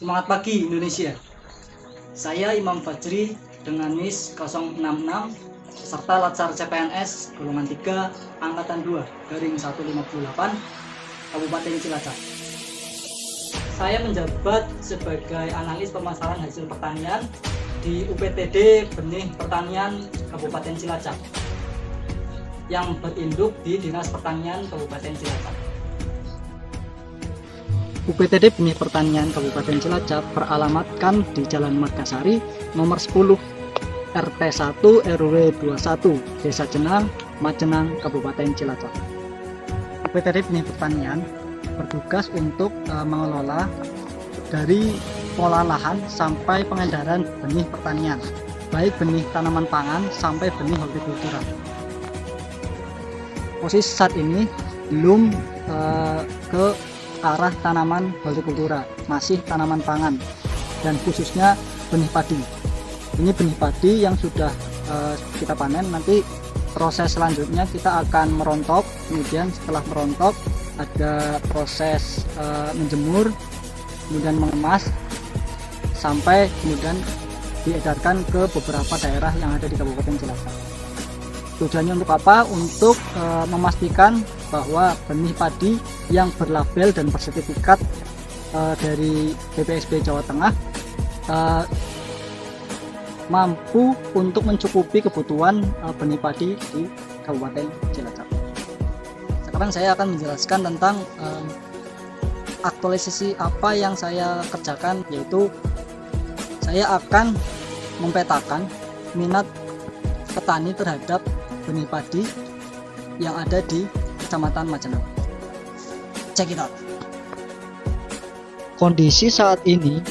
Semangat pagi Indonesia. Saya Imam Fajri dengan NIS 066 serta Latsar CPNS golongan 3 angkatan 2 garing 158 Kabupaten Cilacap. Saya menjabat sebagai analis pemasaran hasil pertanian di UPTD Benih Pertanian Kabupaten Cilacap yang berinduk di Dinas Pertanian Kabupaten Cilacap. UPTD Benih Pertanian Kabupaten Cilacap beralamatkan di Jalan Margasari nomor 10 RT 1 RW 21 Desa Jenang, Majenang, Kabupaten Cilacap. UPTD Benih Pertanian bertugas untuk mengelola dari pengolahan sampai pengedaran benih pertanian, baik benih tanaman pangan sampai benih hortikultura. Posisi saat ini belum ke arah tanaman hortikultura, masih tanaman pangan dan khususnya benih padi. Ini benih padi yang sudah kita panen, nanti proses selanjutnya kita akan merontok, kemudian setelah merontok ada proses menjemur, kemudian mengemas sampai kemudian diedarkan ke beberapa daerah yang ada di Kabupaten Cilacap. Tujuannya untuk apa? Untuk memastikan bahwa benih padi yang berlabel dan bersertifikat dari BPSB Jawa Tengah mampu untuk mencukupi kebutuhan benih padi di Kabupaten Cilacap. Sekarang saya akan menjelaskan tentang aktualisasi apa yang saya kerjakan, yaitu saya akan memetakan minat petani terhadap benih padi yang ada di Kecamatan Majenang. Check it out. Kondisi saat ini,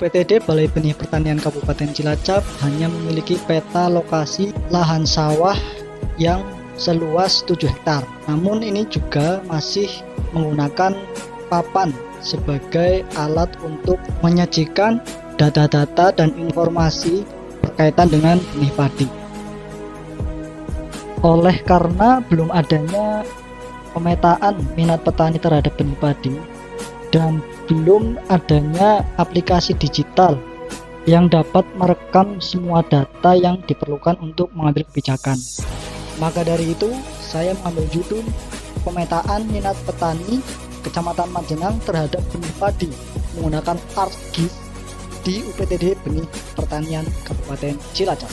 PTD Balai Benih Pertanian Kabupaten Cilacap hanya memiliki peta lokasi lahan sawah yang seluas 7 hektar. Namun ini juga masih menggunakan papan sebagai alat untuk menyajikan data-data dan informasi berkaitan dengan benih padi. Oleh karena belum adanya pemetaan minat petani terhadap benih padi dan belum adanya aplikasi digital yang dapat merekam semua data yang diperlukan untuk mengambil kebijakan, maka dari itu saya mengambil judul pemetaan minat petani Kecamatan Majenang terhadap benih padi menggunakan ArcGIS di UPTD Benih Pertanian Kabupaten Cilacap.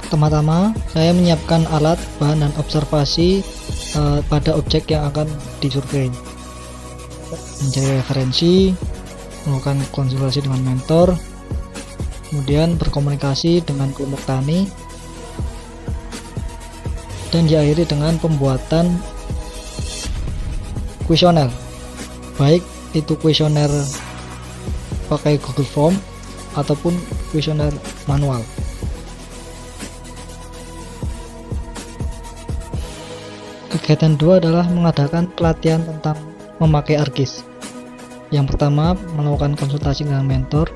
Pertama-tama saya menyiapkan alat, bahan, dan observasi pada objek yang akan disurvei, mencari referensi, melakukan konsultasi dengan mentor, kemudian berkomunikasi dengan kelompok tani, dan diakhiri dengan pembuatan kuesioner, baik itu kuesioner pakai Google Form ataupun kuesioner manual. Kegiatan 2 adalah mengadakan pelatihan tentang memakai ArcGIS. Yang pertama, melakukan konsultasi dengan mentor.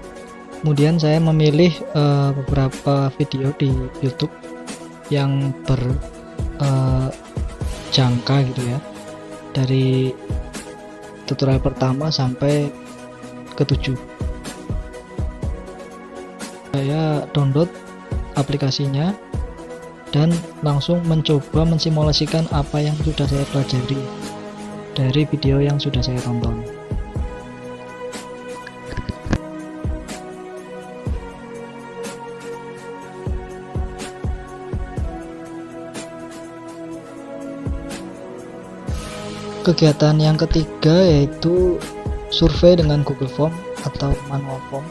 Kemudian saya memilih beberapa video di YouTube yang berjangka gitu ya, dari tutorial pertama sampai ke-7. Saya download aplikasinya dan langsung mencoba mensimulasikan apa yang sudah saya pelajari dari video yang sudah saya tonton. Kegiatan yang ketiga yaitu survei dengan Google Form atau manual form.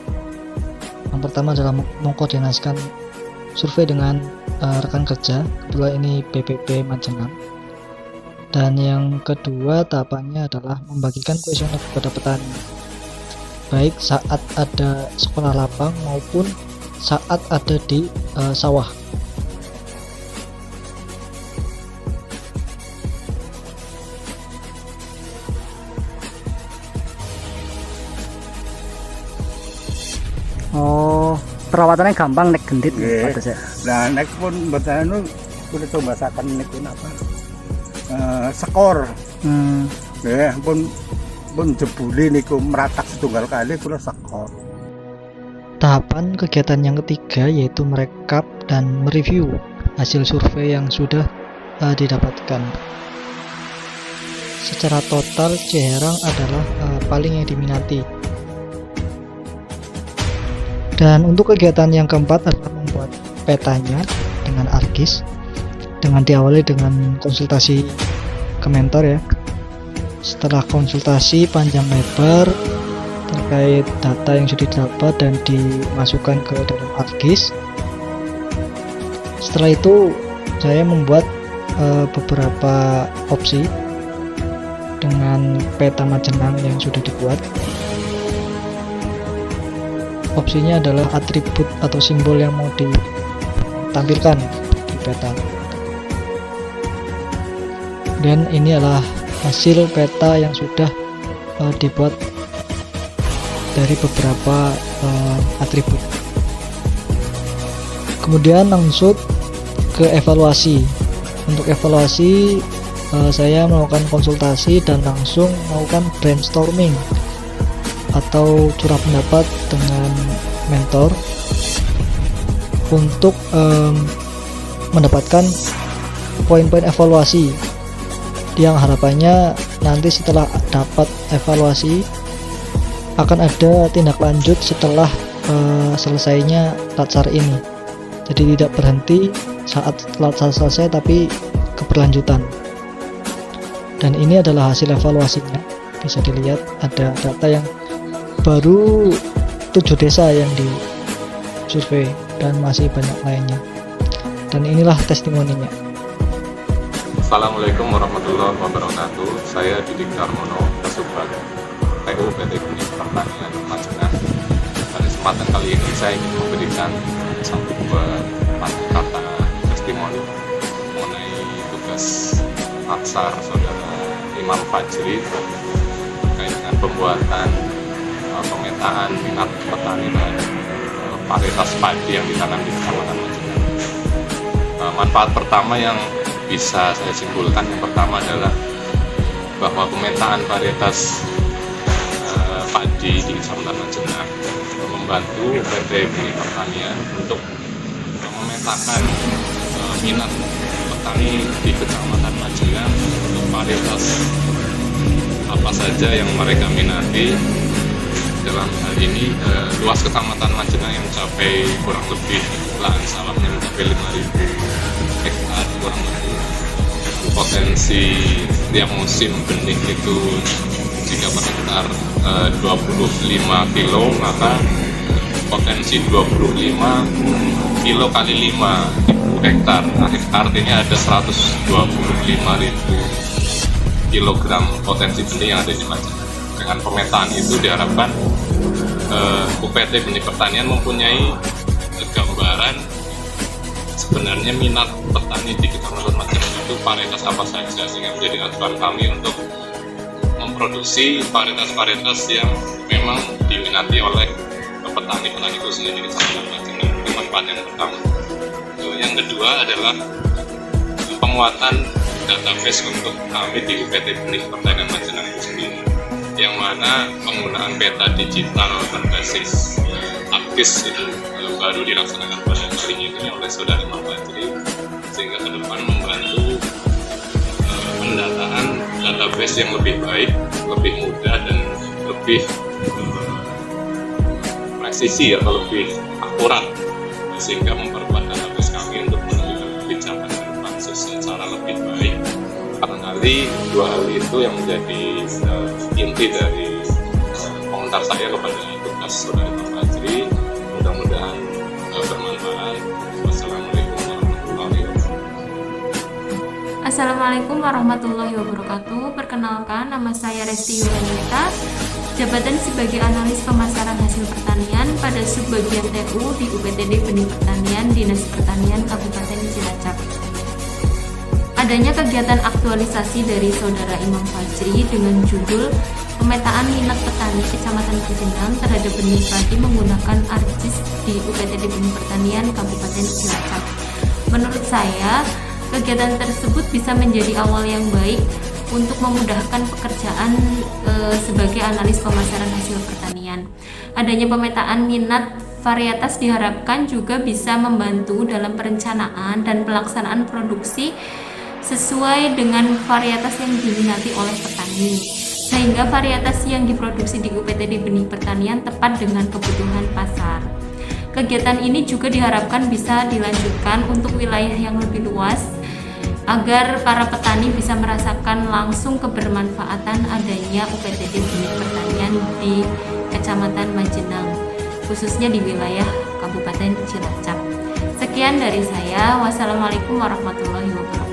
Yang pertama adalah mengkoordinasikan survei dengan rekan kerja, kebetulan ini BPP Majenang. Dan yang kedua tahapannya adalah membagikan kuesioner kepada petani, baik saat ada sekolah lapang maupun saat ada di sawah. Oh, perawatannya gampang, nek gendit ya. Nah, nek pun mboten anu kudu coba saken nek apa? Skor. Ya, pun pun jebule niku meratak setunggal kali kula sekor. Tahapan kegiatan yang ketiga yaitu merekap dan mereview hasil survei yang sudah didapatkan. Secara total Ciherang adalah paling yang diminati. Dan untuk kegiatan yang keempat adalah membuat petanya dengan ArcGIS, dengan diawali dengan konsultasi ke mentor ya. Setelah konsultasi panjang lebar terkait data yang sudah didapat dan dimasukkan ke dalam ArcGIS, setelah itu saya membuat beberapa opsi dengan peta Majenang yang sudah dibuat. Opsinya adalah atribut atau simbol yang mau ditampilkan di peta. Dan ini adalah hasil peta yang sudah dibuat dari beberapa atribut. Kemudian langsung ke evaluasi. Untuk evaluasi saya melakukan konsultasi dan langsung melakukan brainstorming atau curah pendapat dengan mentor untuk mendapatkan poin-poin evaluasi yang harapannya nanti setelah dapat evaluasi akan ada tindak lanjut setelah selesainya latsar ini. Jadi tidak berhenti saat latsar selesai tapi keberlanjutan. Dan ini adalah hasil evaluasinya. Bisa dilihat ada data yang baru 7 desa yang disurvei dan masih banyak lainnya. Dan inilah testimoninya. Assalamualaikum warahmatullahi wabarakatuh. Saya Didik Darmono, Kasubag TU PT Benih Pertanian Majenang. Pada kesempatan kali ini saya ingin memberikan satu buah kata testimoni mengenai tugas latsar saudara Imam Fajri terkait dengan pembuatan pemetaan minat petani dan varietas padi yang ditanam di Kecamatan Majenang. Manfaat pertama yang bisa saya simpulkan, yang pertama adalah bahwa pemetaan varietas padi di Kecamatan Majenang membantu PT Benih Pertanian untuk memetakan minat petani di Kecamatan Majenang untuk varietas apa saja yang mereka minati. Dalam hal ini luas Kecamatan Majenang yang mencapai kurang lebih lahan sawahnya mencapai 5.000 hektar kurang lebih. Potensi tiap musim benih itu jika per hektar 25 kilo, maka potensi 25 kilo kali 5.000 hektar. Nah, artinya ada 125.000 kilogram potensi benih yang ada di Majenang. Dengan pemetaan itu diharapkan UPT Benih Pertanian mempunyai gambaran sebenarnya minat petani di Kecamatan Majenang itu varietas apa saja, sehingga menjadi acuan kami untuk memproduksi varietas-varietas yang memang diminati oleh petani-petani itu sendiri di Kecamatan Majenang. Itu manfaat yang pertama. Yang kedua adalah penguatan database untuk kami di UPT Benih Pertanian Majenang itu sendiri, yang mana penggunaan peta digital berbasis ArcGIS itu baru dilaksanakan pada kali ini oleh saudara Imam Fajri, sehingga ke depan membantu pendataan database yang lebih baik, lebih mudah dan lebih presisi atau lebih akurat, sehingga memperkuat database kami untuk menentukan kebijakan ke depan secara lebih baik. Barangkali dua hal itu yang menjadi inti dari komentar saya kepada tugas saudara Imam Fajri. Mudah-mudahan bermanfaat. Wassalamualaikum warahmatullahi wabarakatuh. Assalamualaikum warahmatullahi wabarakatuh. Perkenalkan, nama saya Resti Yulianita, jabatan sebagai analis pemasaran hasil pertanian pada subbagian TU di UPTD Benih Pertanian Dinas Pertanian Kabupaten Cilacap. Adanya kegiatan aktualisasi dari saudara Imam Fajri dengan judul Pemetaan Minat Petani Kecamatan Majenang terhadap benih padi menggunakan ArcGIS di UPTD Benih Pertanian Kabupaten Cilacap. Menurut saya, kegiatan tersebut bisa menjadi awal yang baik untuk memudahkan pekerjaan sebagai analis pemasaran hasil pertanian. Adanya pemetaan minat varietas diharapkan juga bisa membantu dalam perencanaan dan pelaksanaan produksi sesuai dengan varietas yang diminati oleh petani, sehingga varietas yang diproduksi di UPTD Benih Pertanian tepat dengan kebutuhan pasar. Kegiatan ini juga diharapkan bisa dilanjutkan untuk wilayah yang lebih luas agar para petani bisa merasakan langsung kebermanfaatan adanya UPTD Benih Pertanian di Kecamatan Majenang, khususnya di wilayah Kabupaten Cilacap. Sekian dari saya. Wassalamualaikum warahmatullahi wabarakatuh.